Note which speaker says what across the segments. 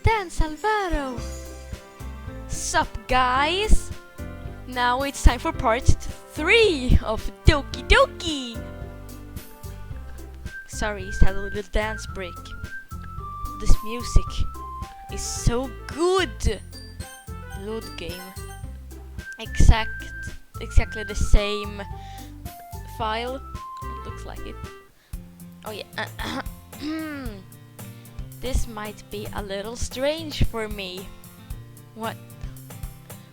Speaker 1: Dance Alvaro! Sup guys? Now it's time for part 3 of Doki Doki! Sorry, it's had a little dance break. This music is so good! Load game. Exactly the same file. It looks like it. Oh yeah. This might be a little strange for me. What?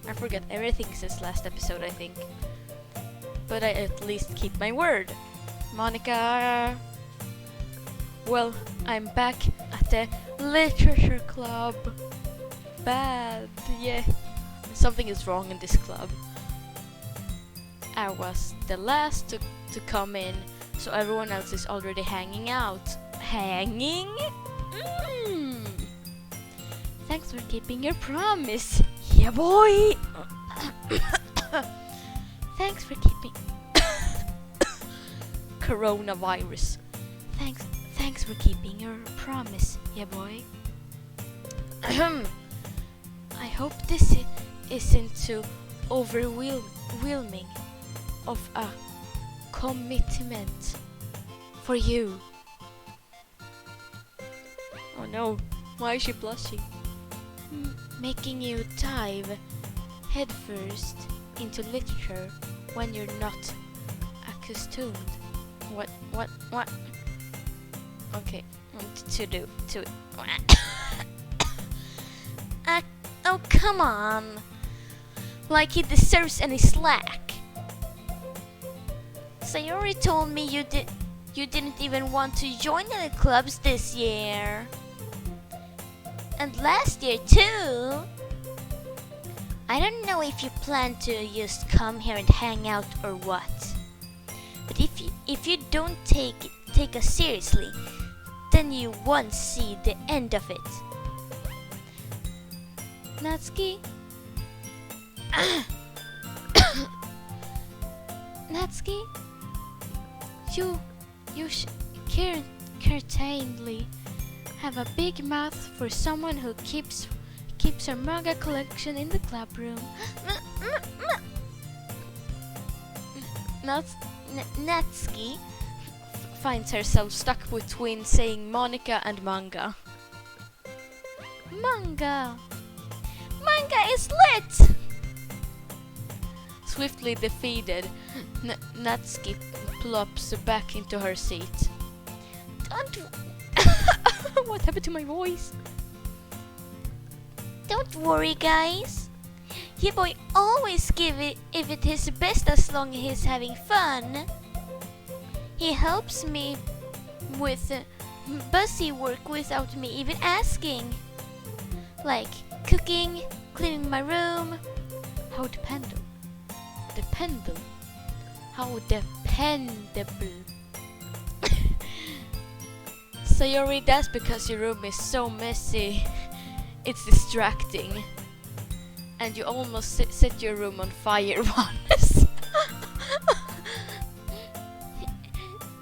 Speaker 1: I forgot everything since last episode, I think. But I at least keep my word. Monica. Well, I'm back at the literature club. Bad, yeah. Something is wrong in this club. I was the last to come in, so everyone else is already hanging out. Hanging? Thanks for keeping your promise. Yeah, boy! Thanks for keeping... Coronavirus. Thanks for keeping your promise. Yeah, boy. I hope this isn't too overwhelming of a commitment for you. Oh no, why is she blushing? Making you dive headfirst into literature when you're not accustomed. What? Okay, to oh come on! Like he deserves any slack. Sayori told me you didn't even want to join any clubs this year. And last year too. I don't know if you plan to just come here and hang out or what. But if you don't take us seriously, then you won't see the end of it. Natsuki? Natsuki? You certainly have a big mouth for someone who keeps her manga collection in the club room. Natsuki finds herself stuck between saying Monica and manga. Manga is lit! Swiftly defeated, Natsuki plops back into her seat. What happened to my voice? Don't worry, guys. Your boy always give it his best as long as he's having fun. He helps me with busy work without me even asking. Like cooking, cleaning my room. How dependable. How dependable. Sayori, that's because your room is so messy. It's distracting. And you almost set your room on fire once.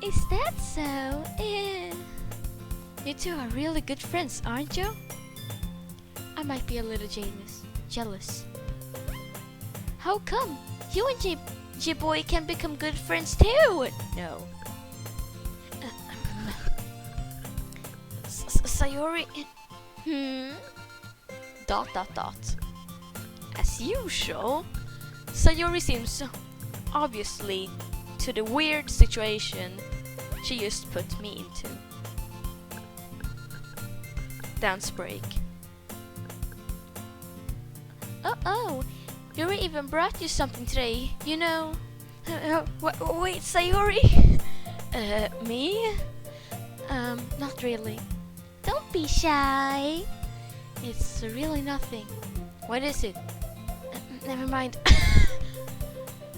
Speaker 1: Is that so? You two are really good friends, aren't you? I might be a little jealous. How come? You and J-boy can become good friends too? No. Sayori... Dot. As usual, Sayori seems obviously to the weird situation she just put me into. Dance break. Oh, Yuri even brought you something today, you know. Wait, Sayori? Me? Not really. Don't be shy. It's really nothing. What is it? Never mind.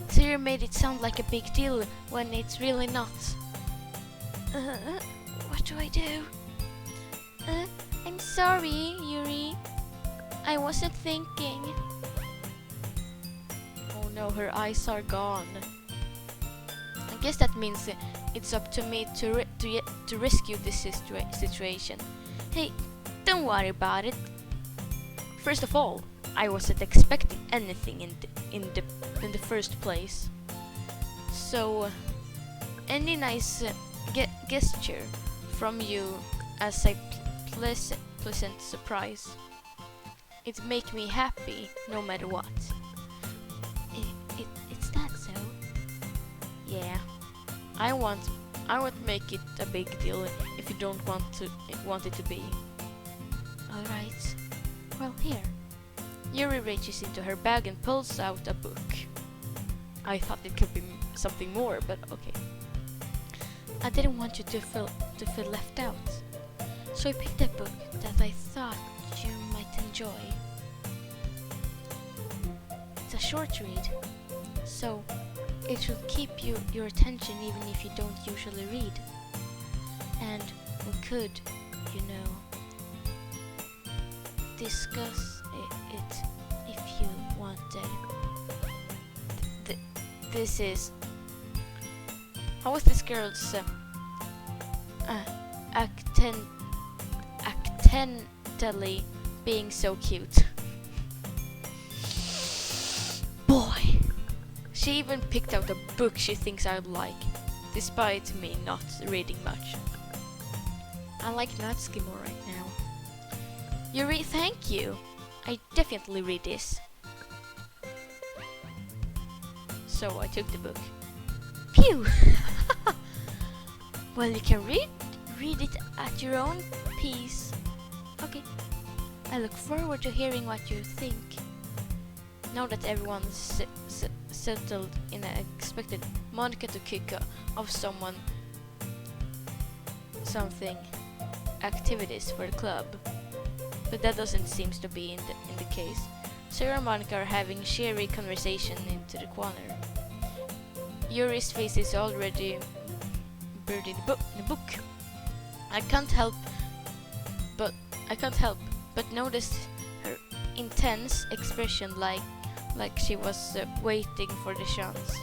Speaker 1: Sayori made it sound like a big deal when it's really not. What do I do? I'm sorry, Yuri. I wasn't thinking. Oh no, her eyes are gone. I guess that means it's up to me to rescue this situation. Hey, don't worry about it. First of all, I wasn't expecting anything in the first place. So, any nice gesture from you as a pleasant surprise. It make me happy no matter what. It's that so? Yeah. I won't make it a big deal if you don't want it to be. Alright. Well, here. Yuri reaches into her bag and pulls out a book. I thought it could be something more, but okay. I didn't want you to feel left out. So I picked a book that I thought you might enjoy. It's a short read, so it will keep your attention even if you don't usually read. And we could, discuss it if you wanted. This is... How was this girl's accidentally being so cute? Boy! She even picked out a book she thinks I'd like, despite me not reading much. I like Natsuki more right now. Yuri, thank you! I definitely read this. So I took the book. Phew! Well, you can read it at your own pace. Okay. I look forward to hearing what you think. Now that everyone's settled in, I expected Monica to kick off something activities for the club, but that doesn't seem to be in the case. Sarah and Monica are having cheery conversation into the corner. Yuri's face is already buried in the book. I can't help but notice her intense expression, like she was waiting for the chance.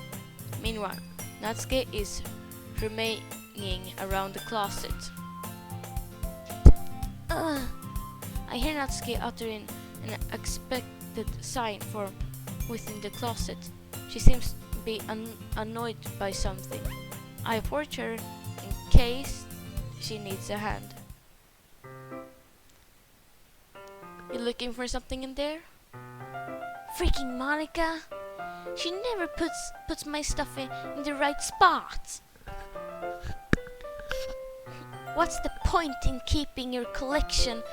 Speaker 1: Meanwhile, Natsuki is remaining around the closet. I hear Natsuki uttering an expected sign from within the closet. She seems to be annoyed by something. I approach her in case she needs a hand. You looking for something in there? Freaking Monica! She never puts my stuff in the right spot. What's the point in keeping your collection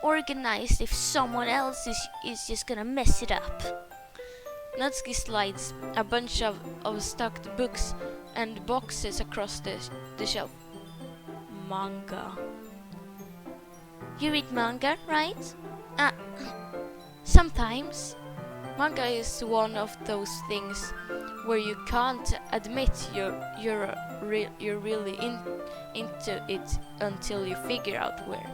Speaker 1: organized if someone else is just gonna mess it up? Natsuki slides a bunch of stacked books and boxes across the shelf. Manga. You read manga, right? Sometimes. Manga is one of those things where you can't admit you're really into it until you figure out where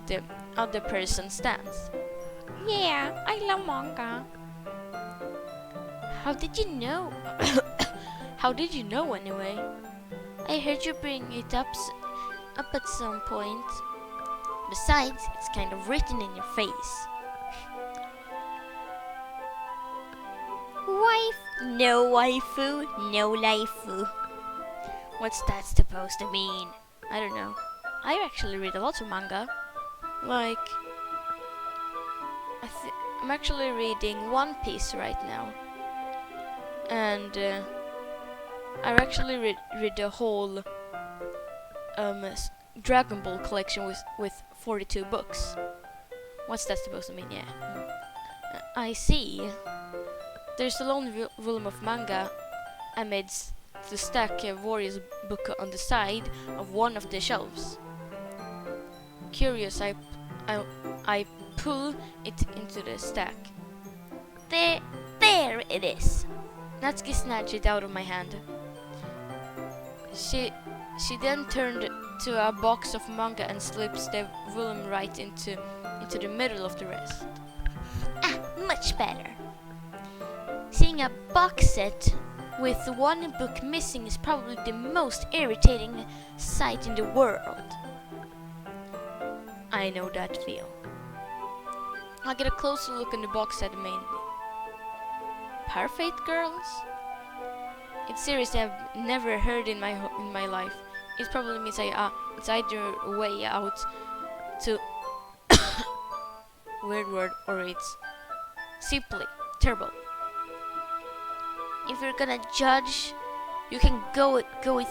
Speaker 1: the other person stands. Yeah, I love manga. How did you know? How did you know anyway? I heard you bring it up at some point. Besides, it's kind of written in your face. No waifu, no laifu. What's that supposed to mean? I don't know. I actually read a lot of manga. Like, I'm actually reading One Piece right now. And I actually read the whole Dragon Ball collection with 42 books. What's that supposed to mean? Yeah. I see. There's a lone volume of manga amidst the stack of Warriors book on the side of one of the shelves. Curious, I pull it into the stack. There it is. Natsuki snatched it out of my hand. She then turned to a box of manga and slips the volume right into the middle of the rest. Much better. Seeing a box set with one book missing is probably the most irritating sight in the world. I know that feel. I get a closer look in the box set mainly. Perfect girls? It's seriously I've never heard in my life. It probably means it's either a way out to weird word or it's simply terrible. If you're gonna judge, you can go it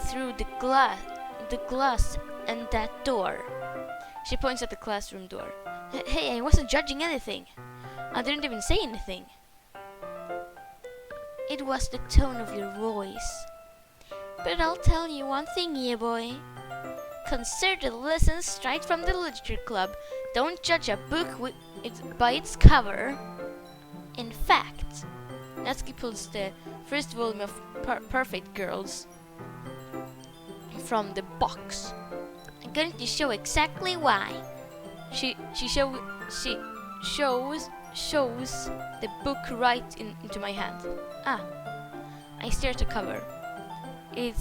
Speaker 1: through the glass and that door. She points at the classroom door. Hey, I wasn't judging anything. I didn't even say anything. It was the tone of your voice. But I'll tell you one thing, yeah boy. Consider the lessons straight from the literature club. Don't judge a book by its cover. In fact, Natsuki pulls the first volume of Perfect Girls from the box. I'm going to show exactly why. She shows the book right into my hand. I stare at the cover. It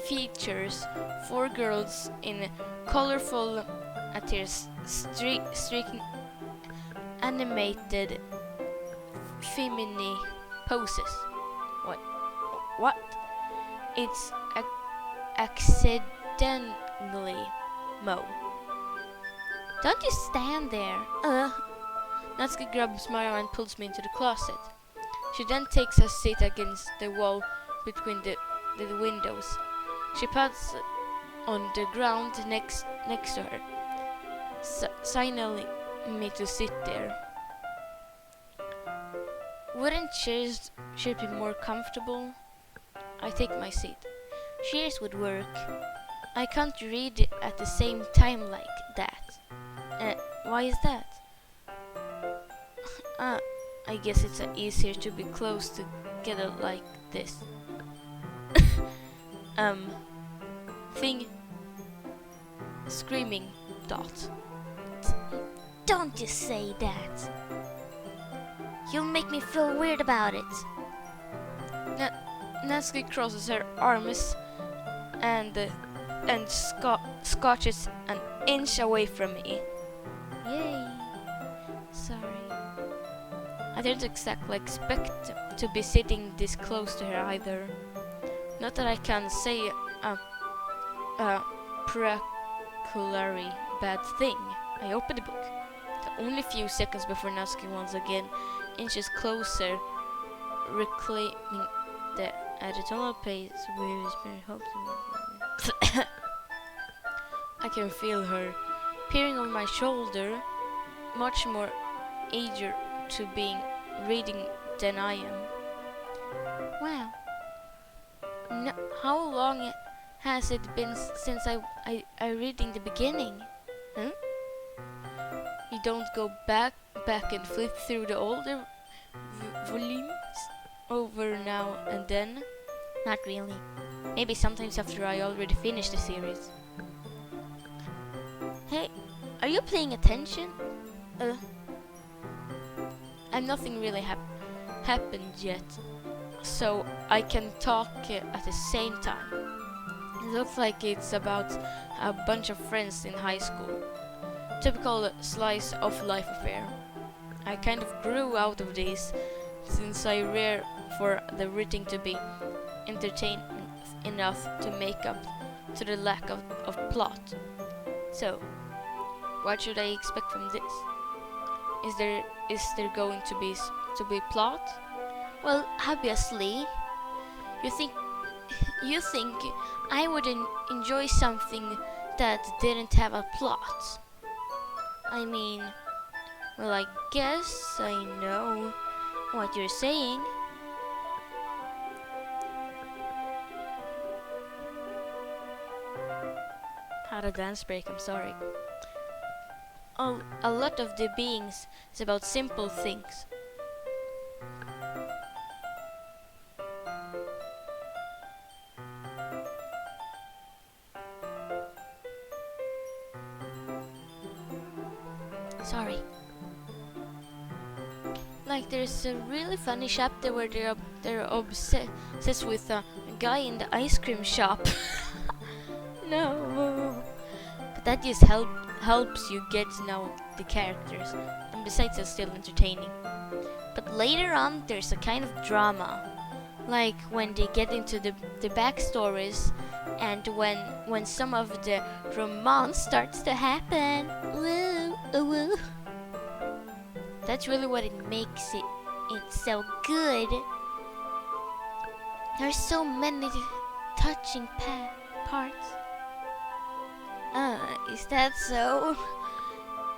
Speaker 1: features 4 girls in colorful, streaking animated feminine poses. What? It's accidentally Mo. Don't you stand there. Natsuki grabs my arm and pulls me into the closet. She then takes a seat against the wall between the windows. She pats on the ground next to her, signaling me to sit there. Wouldn't chairs should be more comfortable? I take my seat. Chairs would work. I can't read at the same time like that. Why is that? I guess it's easier to be close together like this. Screaming dot. Don't you say that. You'll make me feel weird about it. Natsuki crosses her arms and scotches an inch away from me. Yay. Sorry. I didn't exactly expect to be sitting this close to her either. Not that I can say a particularly bad thing. I open the book. Only a few seconds before Natsuki once again inches closer, reclaiming the editorial page. I can feel her peering over my shoulder, much more eager to being reading than I am. Wow. No, how long has it been since I read in the beginning? Huh? You don't go back and flip through the older volumes over now and then? Not really. Maybe sometimes after I already finished the series. Hey, are you paying attention? And nothing really happened yet, so I can talk at the same time. It looks like it's about a bunch of friends in high school. Typical slice of life affair. I kind of grew out of this since I rare for the writing to be entertaining enough to make up to the lack of plot. So, what should I expect from this? Is there going to be plot? Well, obviously. You think I would enjoy something that didn't have a plot? I mean, well, I guess I know what you're saying. Had a dance break, I'm sorry. A lot of the beings is about simple things. Sorry. Like there's a really funny chapter where they're obsessed with a guy in the ice cream shop. No. But that just helps you get to know the characters, and besides it's still entertaining. But later on there's a kind of drama, like when they get into the backstories, and when some of the romance starts to happen. Woo, woo. That's really what it makes it so good. There's so many touching parts. Is that so?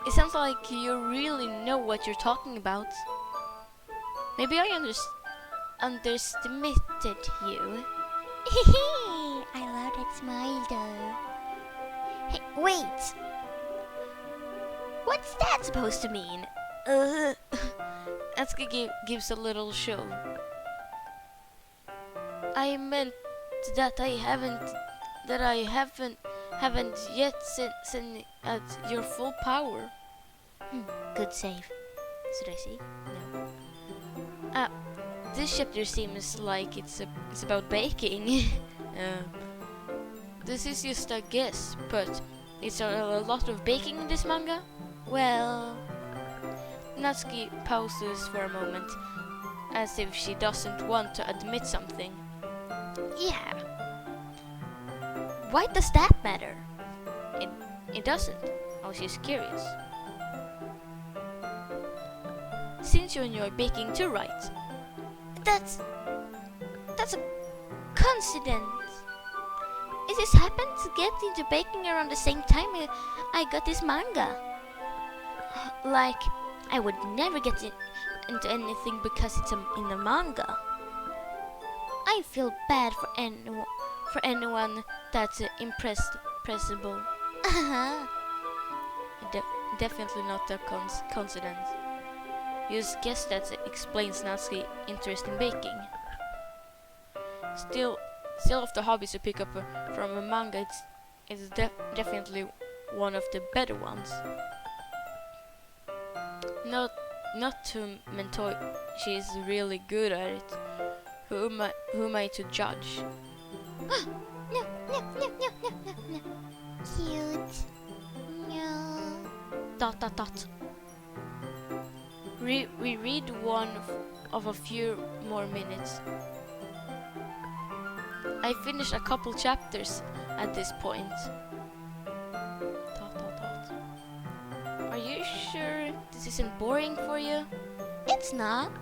Speaker 1: It sounds like you really know what you're talking about. Maybe I underestimated you. I love that smile though. Hey, wait! What's that supposed to mean? Natsuki gives a little show. I meant that I haven't yet seen at your full power. Good save. Should I see? No. This chapter seems like it's about baking. This is just a guess, but is there a lot of baking in this manga? Well, Natsuki pauses for a moment, as if she doesn't want to admit something. Yeah. Why does that matter? It doesn't. I was just curious. Since you enjoy baking too, right? That's a coincidence. It just happened to get into baking around the same time I got this manga. Like, I would never get into anything because it's in the manga. I feel bad for anyone that's impressible. Definitely not a coincidence. You just guess that explains Natsuki's interest in baking. Still of the hobbies you pick up from a manga, it's definitely one of the better ones. Not to mentor, she is really good at it. Who am I to judge? No. Cute. No. ... We read one of a few more minutes. I finished a couple chapters at this point. ... Are you sure this isn't boring for you? It's not.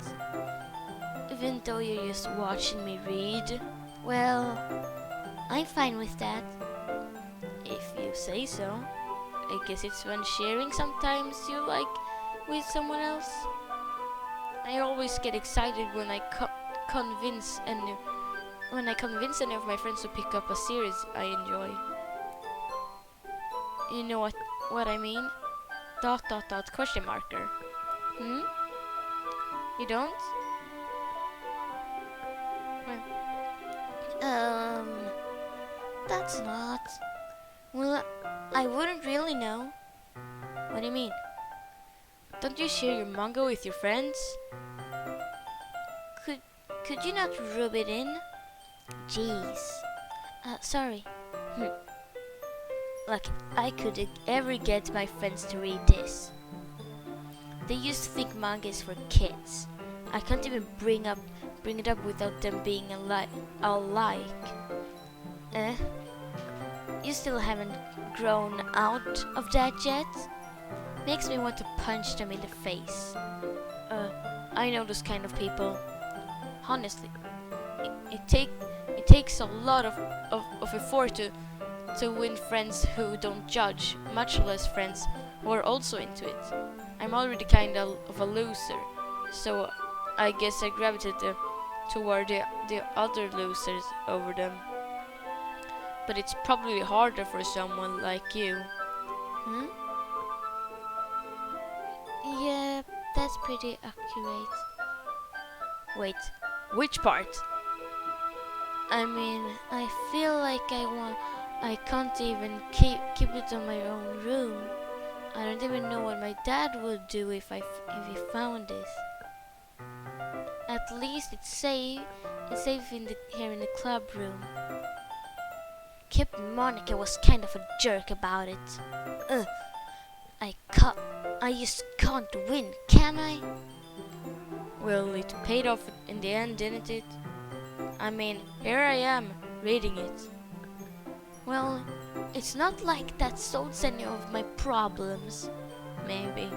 Speaker 1: Even though you're just watching me read. Well, I'm fine with that. If you say so. I guess it's when sharing sometimes you like with someone else. I always get excited when I convince any of my friends to pick up a series I enjoy. You know what I mean? ... question marker. You don't? Well, that's not. Well, I wouldn't really know. What do you mean? Don't you share your manga with your friends? Could you not rub it in? Jeez. Sorry. Like I could ever get my friends to read this. They used to think manga is for kids. I can't even bring it up without them being alike. You still haven't grown out of that yet? Makes me want to punch them in the face. I know those kind of people. Honestly, it takes a lot of effort to win friends who don't judge, much less friends who are also into it. I'm already kind of a loser, so I guess I gravitated toward the other losers over them. But it's probably harder for someone like you. Yeah, that's pretty accurate. Wait, which part? I mean, I feel like I can't even keep it in my own room. I don't even know what my dad would do if he found this. At least it's safe. It's safe here in the club room. Captain Monica was kind of a jerk about it. I just can't win, can I? Well, it paid off in the end, didn't it? I mean, here I am, reading it. Well, it's not like that solves any of my problems. Maybe.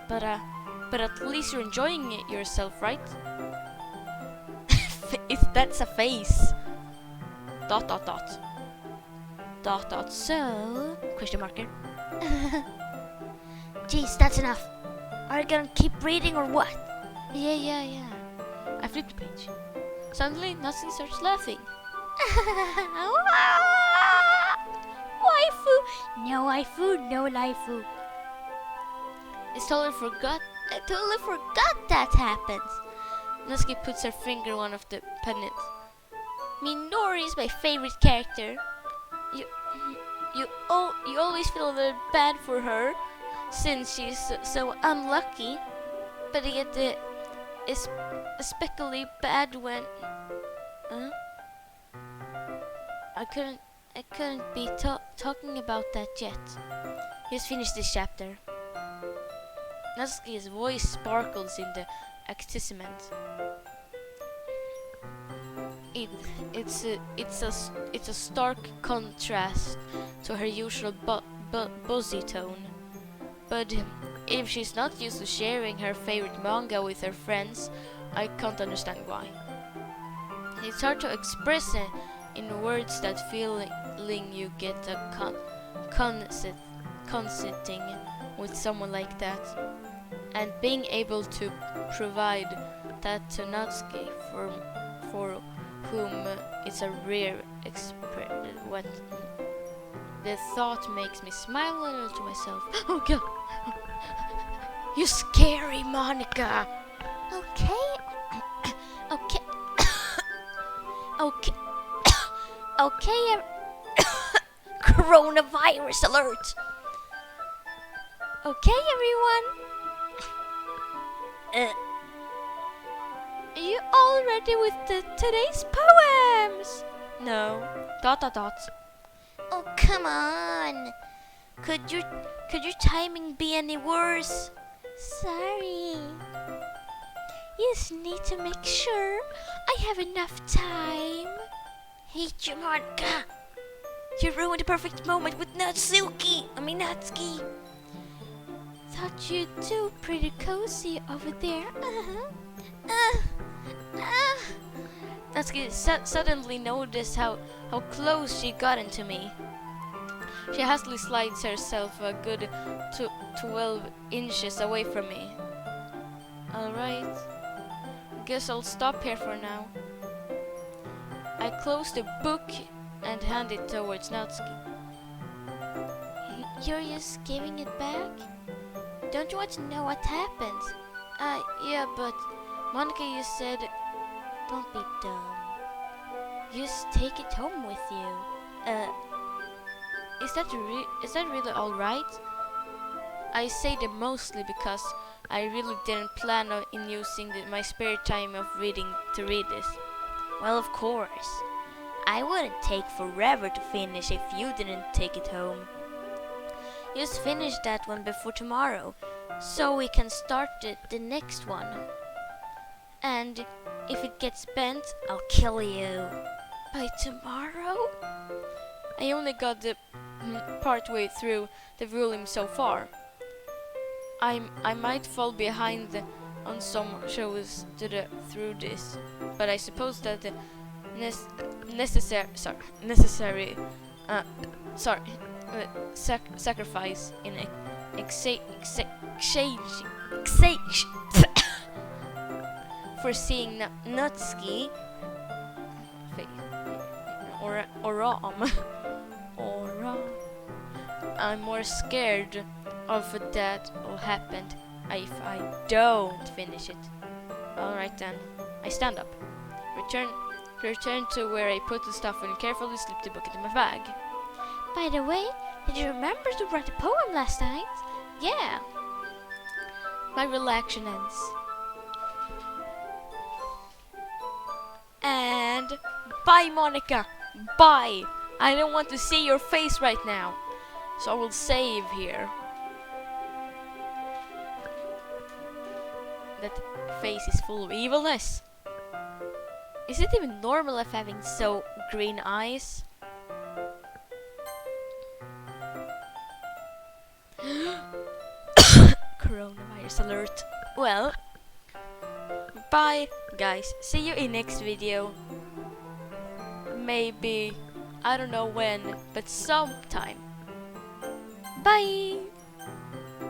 Speaker 1: But at least you're enjoying it yourself, right? If that's a face. ... So... Question marker. Jeez, that's enough. Are you gonna keep reading or what? Yeah. I flipped the page. Suddenly, Natsuki starts laughing. Waifu! No waifu, no laifu. I totally forgot that happens. Natsuki puts her finger on one of the pennants. Minori is my favorite character. You always feel a little bad for her, since she's so unlucky. But yet it's especially bad when... I couldn't be talking about that yet. Just finished this chapter. Natsuki's voice sparkles in the advertisement. It's a stark contrast to her usual buzzy tone. But if she's not used to sharing her favorite manga with her friends, I can't understand why. It's hard to express it in words that feeling you get a consulting with someone like that, and being able to provide that to Natsuki, for whom it's a rare when the thought makes me smile a little to myself. Oh god, you scary Monica. Okay. Coronavirus alert. Okay, everyone. Are you all ready with today's poems? No. ... Oh, come on. Could your timing be any worse? Sorry. You just need to make sure I have enough time. Hate you, Monica. You ruined the perfect moment with Natsuki. Thought you'd do pretty cozy over there. Natsuki suddenly noticed how close she gotten to me. She hastily slides herself a good 12 inches away from me. Alright, guess I'll stop here for now. I close the book and hand it towards Natsuki. You're just giving it back? Don't you want to know what happened? Yeah, but Monica, you said... Don't be dumb. Just take it home with you. Is that really alright? I say that mostly because I really didn't plan on using my spare time of reading to read this. Well, of course. I wouldn't take forever to finish if you didn't take it home. Just finish that one before tomorrow, so we can start the next one. And if it gets bent, I'll kill you. By tomorrow? I only got the part way through the volume so far. I might fall behind on some shows through this, but I suppose that the sacrifice in exchange for seeing Natsuki I'm more scared of that will happen if I don't finish it. Alright then, I stand up, return to where I put the stuff and carefully slip the book into my bag. By the way, did you remember to write a poem last night? Yeah. My relaxation ends. And bye, Monica. Bye. I don't want to see your face right now, so I will save here. that face is full of evilness. Is it even normal of having so green eyes? Coronavirus alert. Well, bye guys. See you in next video. Maybe, I don't know when, but sometime. Bye!